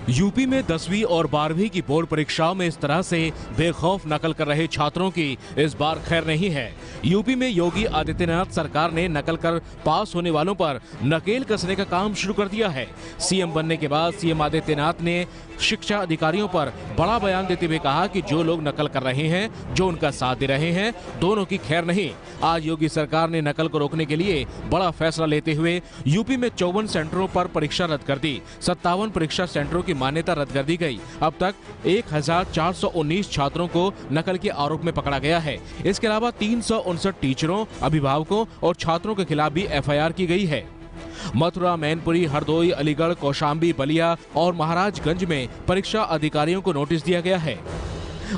UP में 10वीं और 12वीं की बोर्ड परीक्षाओं में इस तरह से बेखौफ नकल कर रहे छात्रों की इस बार खैर नहीं है। यूपी में योगी आदित्यनाथ सरकार ने नकल कर पास होने वालों पर नकेल कसने का काम शुरू कर दिया है। सीएम बनने के बाद सीएम आदित्यनाथ ने शिक्षा अधिकारियों पर बड़ा बयान देते हुए कहा कि जो लोग नकल कर रहे हैं, जो उनका साथ दे रहे हैं, दोनों की खैर नहीं। आज योगी सरकार ने नकल को रोकने के लिए बड़ा फैसला लेते हुए यूपी में 54 सेंटरों पर परीक्षा रद्द कर दी। 57 परीक्षा सेंटरों की मान्यता रद्द कर दी गई। अब तक 1419 छात्रों को नकल के आरोप में पकड़ा गया है। इसके अलावा 359 टीचरों, अभिभावकों और छात्रों के खिलाफ भी एफआईआर की गई है। मथुरा, मैनपुरी, हरदोई, अलीगढ़, कौशाम्बी, बलिया और महाराजगंज में परीक्षा अधिकारियों को नोटिस दिया गया है।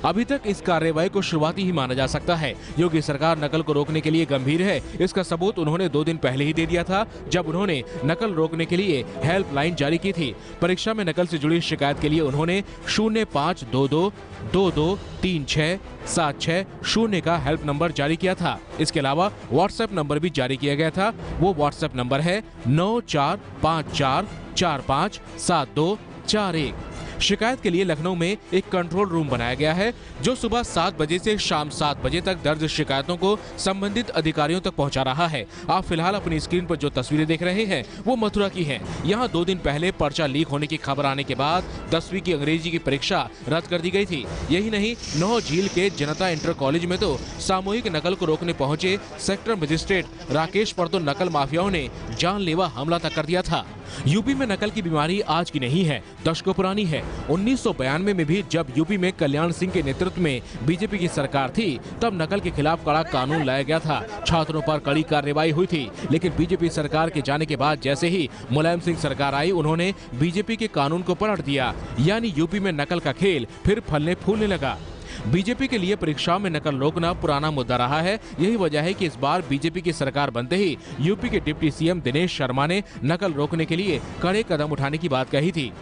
अभी तक इस कार्रवाई को शुरुआती ही माना जा सकता है। योगी सरकार नकल को रोकने के लिए गंभीर है। इसका सबूत उन्होंने 2 दिन पहले ही दे दिया था, जब उन्होंने नकल रोकने के लिए हेल्पलाइन जारी की थी। परीक्षा में नकल से जुड़ी शिकायत के लिए उन्होंने 0522223676 का हेल्प नंबर जारी किया था। इसके अलावा व्हाट्सएप नंबर भी जारी किया गया था। वो व्हाट्सएप नंबर है 9454457241। शिकायत के लिए लखनऊ में एक कंट्रोल रूम बनाया गया है, जो सुबह 7 बजे से शाम 7 बजे तक दर्ज शिकायतों को संबंधित अधिकारियों तक पहुंचा रहा है। आप फिलहाल अपनी स्क्रीन पर जो तस्वीरें देख रहे हैं वो मथुरा की हैं। यहां 2 दिन पहले पर्चा लीक होने की खबर आने के बाद 10वीं की अंग्रेजी की परीक्षा रद्द कर दी गई थी। यही नहीं, नौ झील के जनता इंटर कॉलेज में तो सामूहिक नकल को रोकने पहुंचे सेक्टर मजिस्ट्रेट राकेश पर तो नकल माफियाओं ने जानलेवा हमला तक कर दिया था। यूपी में नकल की बीमारी आज की नहीं है, दशकों पुरानी है। 1992 में भी जब यूपी में कल्याण सिंह के नेतृत्व में बीजेपी की सरकार थी, तब नकल के खिलाफ कड़ा कानून लाया गया था। छात्रों पर कड़ी कार्रवाई हुई थी। लेकिन बीजेपी सरकार के जाने के बाद जैसे ही मुलायम सिंह सरकार आई, उन्होंने बीजेपी के कानून को पलट दिया। यानी यूपी में नकल का खेल फिर फलने फूलने लगा। बीजेपी के लिए परीक्षाओं में नकल रोकना पुराना मुद्दा रहा है। यही वजह है कि इस बार बीजेपी की सरकार बनते ही यूपी के डिप्टी सीएम दिनेश शर्मा ने नकल रोकने के लिए कड़े कदम उठाने की बात कही थी।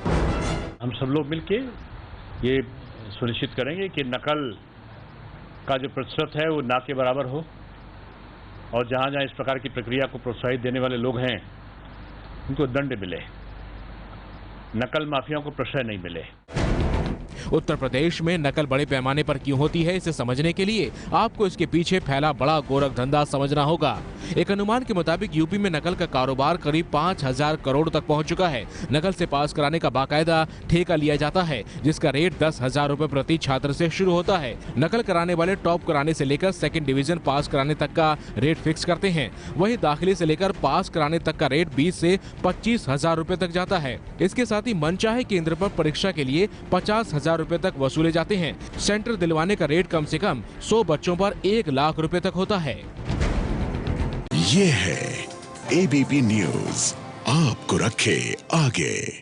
हम सब लोग मिलके ये सुनिश्चित करेंगे कि नकल का जो प्रतिशत है वो ना के बराबर हो, और जहां जहां इस प्रकार की प्रक्रिया को प्रोत्साहित देने वाले लोग हैं उनको दंड मिले, नकल माफियाओं को प्रश्रय नहीं मिले। उत्तर प्रदेश में नकल बड़े पैमाने पर क्यों होती है, इसे समझने के लिए आपको इसके पीछे फैला बड़ा गोरख धंधा समझना होगा। एक अनुमान के मुताबिक यूपी में नकल का कारोबार करीब 5000 करोड़ तक पहुंच चुका है। नकल से पास कराने का बाकायदा ठेका लिया जाता है, जिसका रेट 10,000 रुपए प्रति छात्र से शुरू होता है। नकल कराने वाले टॉप कराने से लेकर सेकंड डिवीजन पास कराने तक का रेट फिक्स करते हैं। वहीं दाखिले से लेकर पास कराने तक का रेट 20 से 25,000 रुपए तक जाता है। इसके साथ ही मनचाहे केंद्र पर परीक्षा के लिए 50,000 रुपए तक वसूले जाते हैं। सेंटर दिलवाने का रेट कम से कम 100 बच्चों पर 1 लाख रुपए तक होता है। ये है एबीपी न्यूज, आपको रखे आगे।